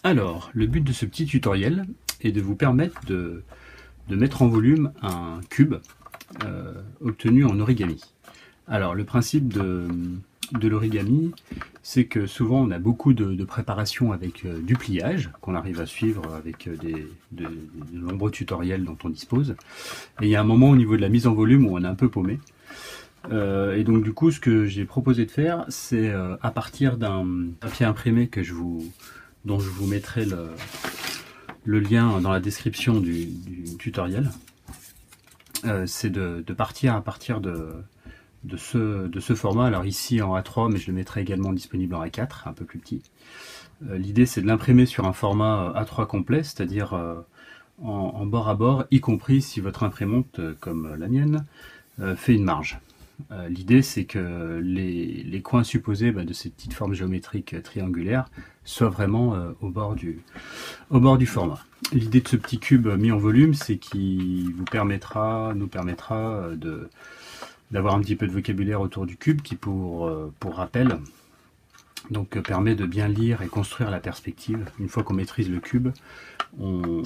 Alors, le but de ce petit tutoriel est de vous permettre de mettre en volume un cube obtenu en origami. Alors, le principe de l'origami, c'est que souvent on a beaucoup de préparation avec du pliage, qu'on arrive à suivre avec de nombreux tutoriels dont on dispose. Et il y a un moment au niveau de la mise en volume où on est un peu paumé. Et donc du coup, ce que j'ai proposé de faire, c'est à partir d'un papier imprimé dont je vous mettrai le lien dans la description du tutoriel, c'est de partir à partir de ce format. Alors ici en A3, mais je le mettrai également disponible en A4, un peu plus petit. L'idée, c'est de l'imprimer sur un format A3 complet, c'est-à-dire en bord à bord, y compris si votre imprimante, comme la mienne, fait une marge. L'idée, c'est que les coins supposés de ces petites formes géométriques triangulaires soient vraiment au bord du format. L'idée de ce petit cube mis en volume, c'est qu'il nous permettra d'avoir un petit peu de vocabulaire autour du cube qui, pour rappel, donc permet de bien lire et construire la perspective. Une fois qu'on maîtrise le cube, on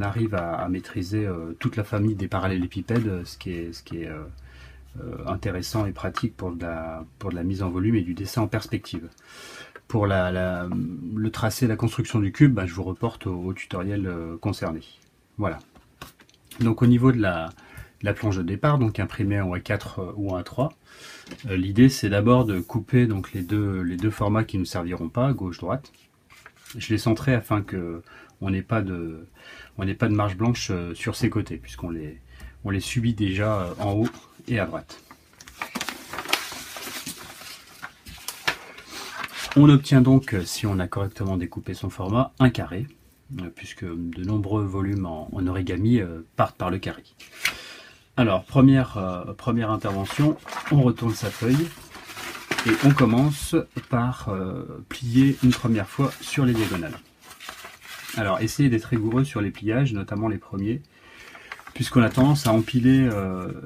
arrive à maîtriser toute la famille des parallélépipèdes, ce qui est intéressant et pratique pour de la mise en volume et du dessin en perspective. Pour le tracé, la construction du cube, je vous reporte au tutoriel concerné. Voilà. Donc au niveau de la planche de départ, donc imprimée en A4 ou en A3, l'idée c'est d'abord de couper donc les deux formats qui ne nous serviront pas, gauche-droite. Je les centrerai afin que on n'ait pas de marge blanche sur ces côtés, puisqu'on les subit déjà en haut et à droite. On obtient donc, si on a correctement découpé son format, un carré, puisque de nombreux volumes en origami partent par le carré. Alors, première intervention, on retourne sa feuille et on commence par plier une première fois sur les diagonales. Alors, essayez d'être rigoureux sur les pliages, notamment les premiers, puisqu'on a tendance à empiler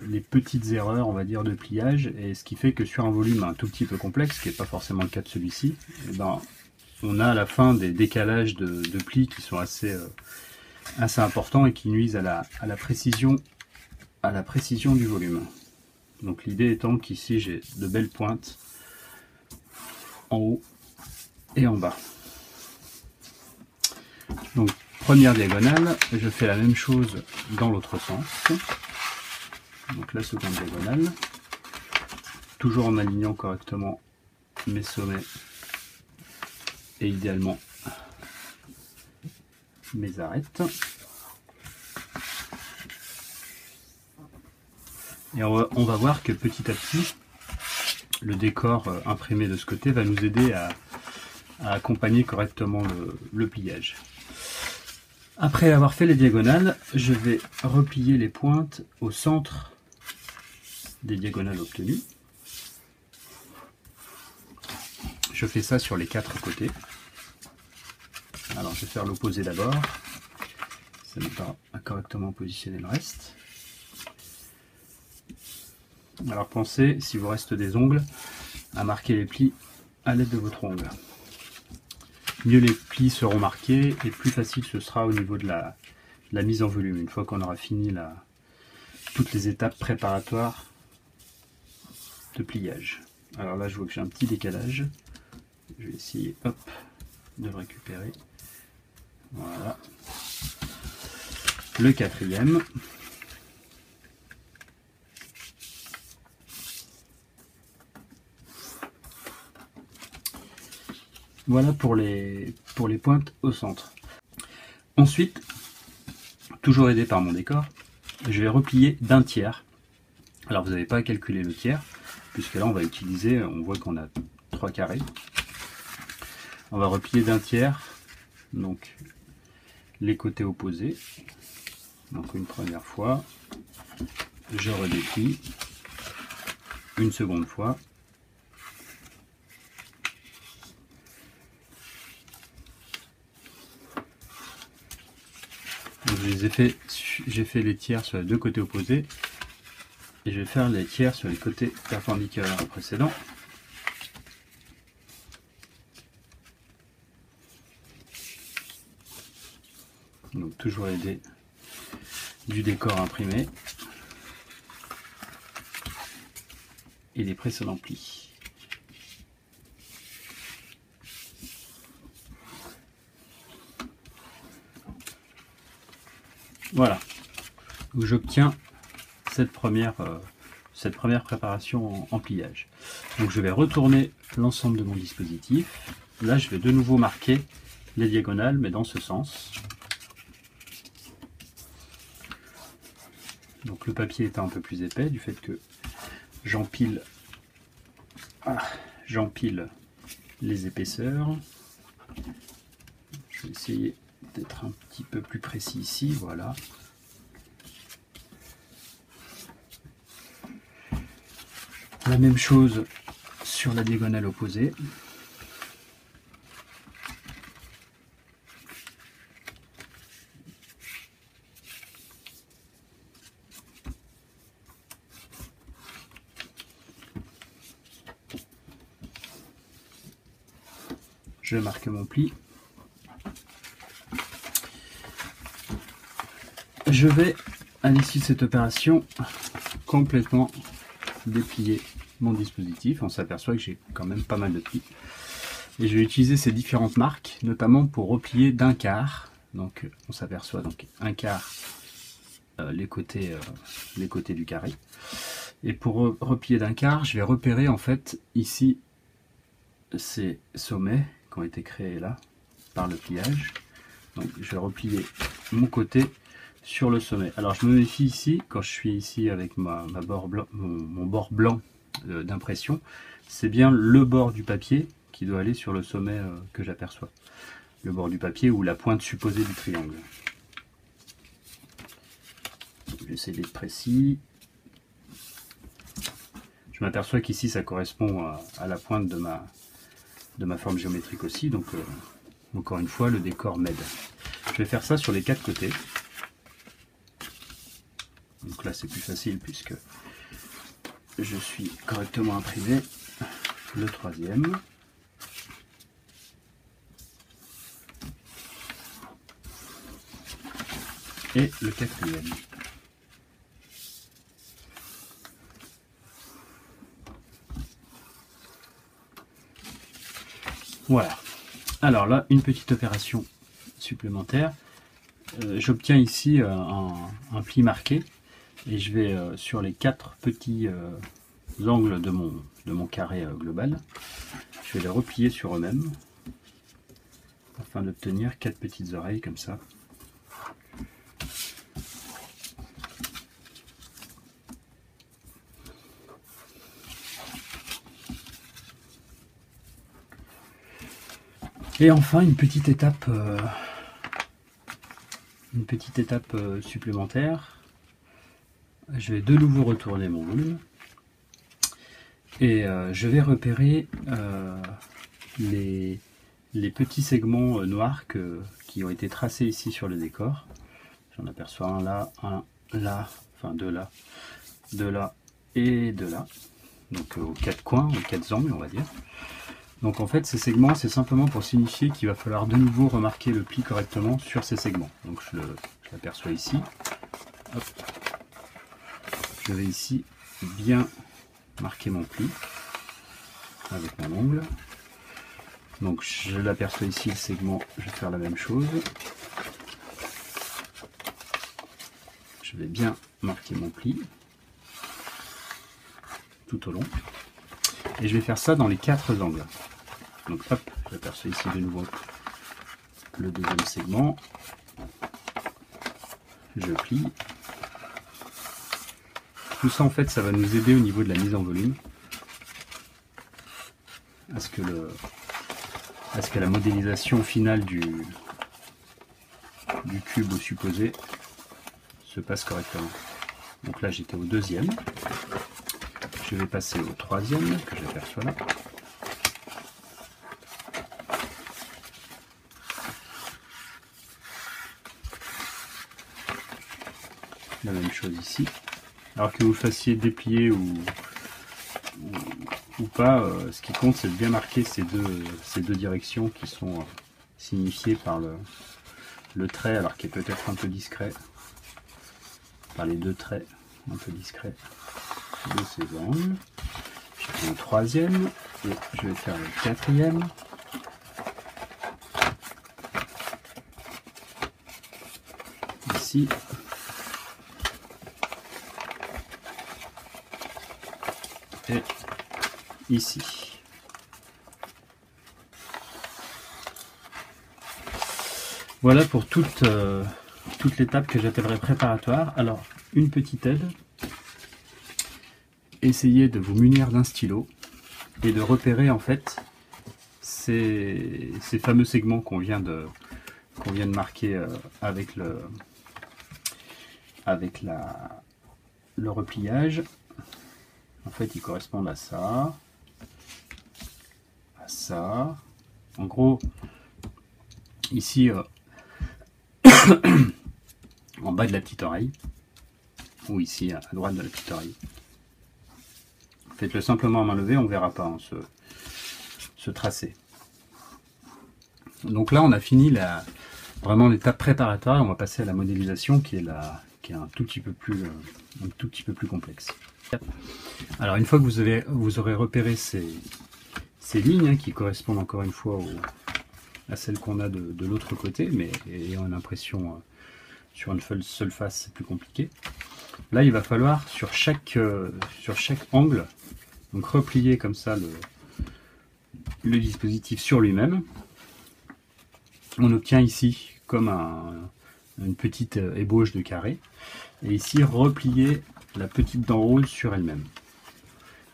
les petites erreurs, on va dire, de pliage, et ce qui fait que sur un volume un tout petit peu complexe, ce qui n'est pas forcément le cas de celui-ci, on a à la fin des décalages de plis qui sont assez importants et qui nuisent à la précision du volume. Donc l'idée étant qu'ici j'ai de belles pointes en haut et en bas. Donc première diagonale, je fais la même chose dans l'autre sens. Donc la seconde diagonale, toujours en alignant correctement mes sommets et idéalement mes arêtes. Et on va voir que petit à petit, le décor imprimé de ce côté va nous aider à accompagner correctement le pliage. Après avoir fait les diagonales, je vais replier les pointes au centre des diagonales obtenues. Je fais ça sur les 4 côtés. Alors je vais faire l'opposé d'abord. Ça n'est pas à correctement positionner le reste. Alors pensez, si vous reste des ongles, à marquer les plis à l'aide de votre ongle. Mieux les plis seront marqués et plus facile ce sera au niveau de la mise en volume, une fois qu'on aura fini toutes les étapes préparatoires de pliage. Alors là je vois que j'ai un petit décalage, je vais essayer de le récupérer. Voilà. Le quatrième. Voilà pour les pointes au centre. Ensuite, toujours aidé par mon décor, je vais replier d'un tiers. Alors vous n'avez pas à calculer le tiers, puisque là on va utiliser, on voit qu'on a 3 carrés. On va replier d'un tiers, donc les côtés opposés. Donc une première fois, je redéplie, une seconde fois. J'ai fait les tiers sur les 2 côtés opposés et je vais faire les tiers sur les côtés perpendiculaires au précédent. Donc toujours aidé du décor imprimé et des précédents plis. Voilà, j'obtiens cette première préparation en pliage. Donc je vais retourner l'ensemble de mon dispositif. Là je vais de nouveau marquer les diagonales, mais dans ce sens. Donc le papier est un peu plus épais du fait que j'empile les épaisseurs. Je vais essayer d'être un petit peu plus précis ici, voilà. La même chose sur la diagonale opposée. Je marque mon pli. Je vais, à l'issue de cette opération, complètement déplier mon dispositif. On s'aperçoit que j'ai quand même pas mal de plis. Et je vais utiliser ces différentes marques, notamment pour replier d'un quart. Donc on s'aperçoit donc un quart les côtés du carré. Et pour replier d'un quart, je vais repérer en fait ici ces sommets qui ont été créés là par le pliage. Donc je vais replier mon côté sur le sommet. Alors je me méfie ici, quand je suis ici avec mon bord blanc d'impression, c'est bien le bord du papier qui doit aller sur le sommet que j'aperçois. Le bord du papier ou la pointe supposée du triangle. J'essaie d'être précis. Je m'aperçois qu'ici ça correspond à la pointe de ma forme géométrique aussi, donc encore une fois le décor m'aide. Je vais faire ça sur les quatre côtés. Donc là c'est plus facile puisque je suis correctement imprimé. Le troisième. Et le quatrième. Voilà. Alors là, une petite opération supplémentaire. J'obtiens ici un pli marqué et je vais sur les quatre petits angles de mon carré global, je vais les replier sur eux-mêmes afin d'obtenir quatre petites oreilles comme ça. Et enfin une petite étape supplémentaire. Je vais de nouveau retourner mon volume et je vais repérer les petits segments noirs qui ont été tracés ici sur le décor. J'en aperçois un là, enfin deux là et deux là. Donc aux quatre coins, aux quatre angles on va dire. Donc en fait ces segments c'est simplement pour signifier qu'il va falloir de nouveau remarquer le pli correctement sur ces segments. Donc je l'aperçois ici. Hop. Je vais ici bien marquer mon pli avec mon ongle. Donc je l'aperçois ici le segment, je vais faire la même chose. Je vais bien marquer mon pli tout au long. Et je vais faire ça dans les quatre angles. Donc hop, j'aperçois ici de nouveau le deuxième segment. Je plie. Tout ça en fait ça va nous aider au niveau de la mise en volume. À ce que la modélisation finale du cube au supposé se passe correctement. Donc là j'étais au deuxième. Je vais passer au troisième que j'aperçois là. La même chose ici. Alors que vous fassiez déplier ou pas, ce qui compte c'est de bien marquer ces deux directions qui sont signifiées par le trait, alors qui est peut-être un peu discret, par les deux traits un peu discrets de ces angles. Je fais le troisième et je vais faire le quatrième. Ici. Et ici. Voilà pour toute l'étape que j'appellerais préparatoire. Alors, une petite aide. Essayez de vous munir d'un stylo et de repérer en fait ces fameux segments qu'on vient de marquer avec le repliage. En fait, ils correspondent à ça, à ça. En gros, ici, en bas de la petite oreille, ou ici à droite de la petite oreille. Faites-le simplement à main levée, on ne verra pas hein, ce tracé. Donc là, on a fini vraiment l'étape préparatoire. On va passer à la modélisation qui est un tout petit peu plus complexe. Alors une fois que vous aurez repéré ces lignes hein, qui correspondent encore une fois à celles qu'on a de l'autre côté, mais ayant une impression sur une seule face, c'est plus compliqué. Là, il va falloir sur chaque angle, donc replier comme ça le dispositif sur lui-même. On obtient ici comme une petite ébauche de carré, et ici replier la petite dent rose sur elle-même.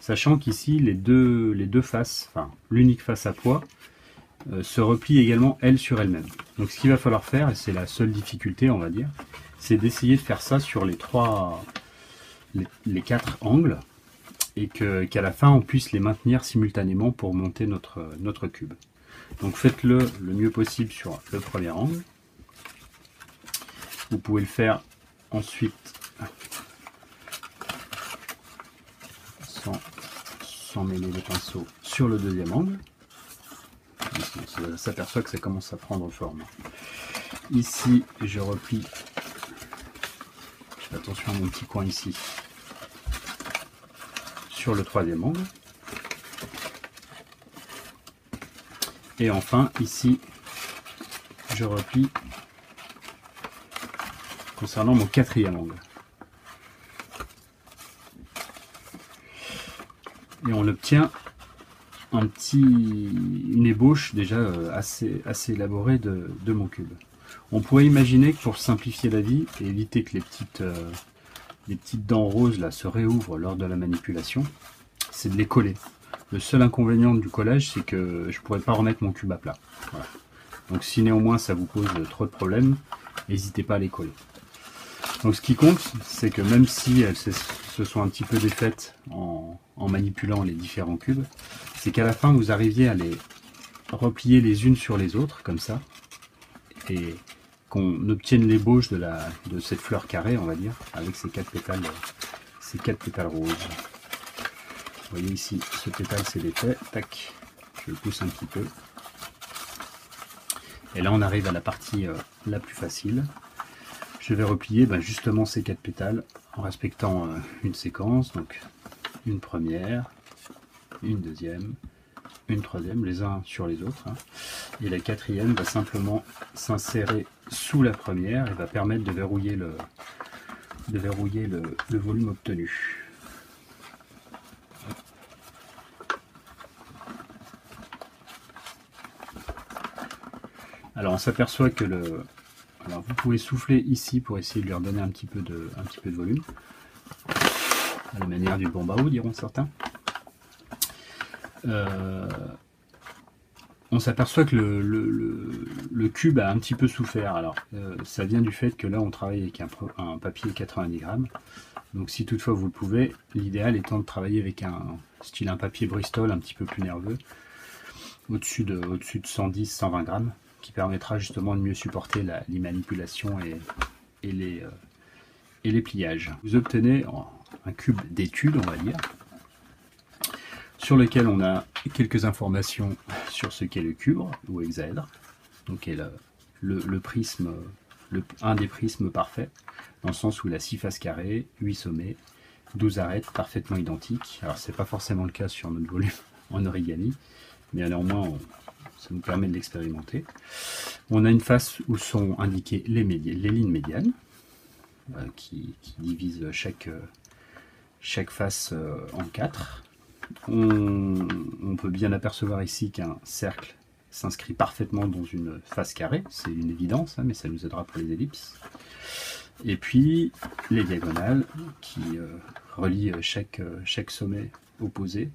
Sachant qu'ici les deux faces, enfin l'unique face à poids, se replie également elle sur elle-même. Donc ce qu'il va falloir faire, et c'est la seule difficulté on va dire, c'est d'essayer de faire ça sur les quatre angles, et qu'à la fin on puisse les maintenir simultanément pour monter notre cube. Donc faites-le le mieux possible sur le premier angle. Vous pouvez le faire ensuite sans mêler le pinceau sur le deuxième angle. On s'aperçoit que ça commence à prendre forme. Ici, je replie. Je fais attention à mon petit coin ici. Sur le troisième angle. Et enfin, ici, je replie concernant mon quatrième angle. Et on obtient une ébauche déjà assez élaborée de mon cube. On pourrait imaginer que pour simplifier la vie et éviter que les petites dents roses là se réouvrent lors de la manipulation, c'est de les coller. Le seul inconvénient du collage, c'est que je ne pourrais pas remettre mon cube à plat. Voilà. Donc si néanmoins ça vous pose trop de problèmes, n'hésitez pas à les coller. Donc ce qui compte, c'est que même si elles se sont un petit peu défaites en manipulant les différents cubes, c'est qu'à la fin vous arriviez à les replier les unes sur les autres, comme ça, et qu'on obtienne l'ébauche de cette fleur carrée, on va dire, avec ces quatre pétales roses. Vous voyez ici, ce pétale c'est défait, tac, je le pousse un petit peu. Et là on arrive à la partie la plus facile. Je vais replier justement ces quatre pétales en respectant une séquence, donc une première, une deuxième, une troisième, les uns sur les autres. Hein. Et la quatrième va simplement s'insérer sous la première et va permettre de verrouiller le volume obtenu. Alors on s'aperçoit que alors vous pouvez souffler ici pour essayer de lui redonner un petit peu de volume, à la manière du bombao diront certains. On s'aperçoit que le cube a un petit peu souffert. Alors ça vient du fait que là on travaille avec un papier 90 grammes. Donc si toutefois vous le pouvez, l'idéal étant de travailler avec un papier Bristol un petit peu plus nerveux, au-dessus de 110-120 grammes, qui permettra justement de mieux supporter les manipulations et les pliages. Vous obtenez un cube d'étude, on va dire, sur lequel on a quelques informations sur ce qu'est le cubre ou hexaèdre, donc qui est le prisme, un des prismes parfaits, dans le sens où il a 6 faces carrées, 8 sommets, 12 arêtes parfaitement identiques. Alors c'est pas forcément le cas sur notre volume en origami, mais néanmoins ça nous permet de l'expérimenter. On a une face où sont indiquées les lignes médianes, qui divisent chaque face en 4. On peut bien apercevoir ici qu'un cercle s'inscrit parfaitement dans une face carrée, c'est une évidence, hein, mais ça nous aidera pour les ellipses. Et puis les diagonales qui relient chaque sommet opposé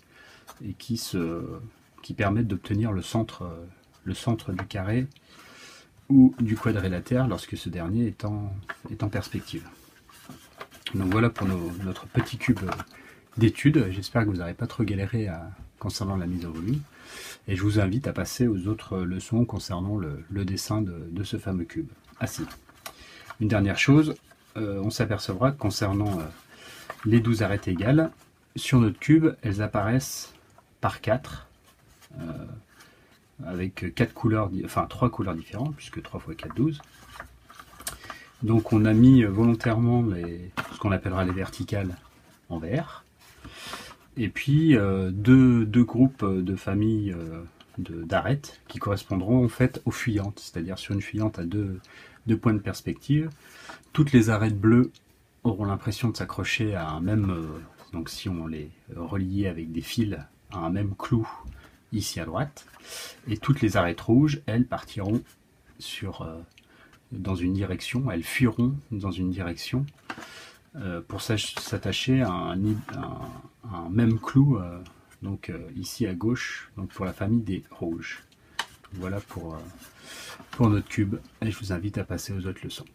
et qui permettent d'obtenir le centre du carré ou du quadrilatère lorsque ce dernier est en perspective. Donc voilà pour notre petit cube d'étude. J'espère que vous n'aurez pas trop galéré concernant la mise au volume. Et je vous invite à passer aux autres leçons concernant le dessin de ce fameux cube assis. Une dernière chose, on s'apercevra que concernant les 12 arêtes égales, sur notre cube, elles apparaissent par 4, avec 3 couleurs différentes, puisque 3 x 4, 12. Donc on a mis volontairement ce qu'on appellera les verticales en vert. Et puis deux groupes de familles d'arêtes qui correspondront en fait aux fuyantes, c'est-à-dire sur une fuyante à deux points de perspective. Toutes les arêtes bleues auront l'impression de s'accrocher à un même, donc si on les reliait avec des fils, à un même clou ici à droite. Et toutes les arêtes rouges, elles partiront dans une direction, elles fuiront dans une direction pour s'attacher à un même clou, donc ici à gauche, donc pour la famille des rouges. Voilà pour notre cube, et je vous invite à passer aux autres leçons.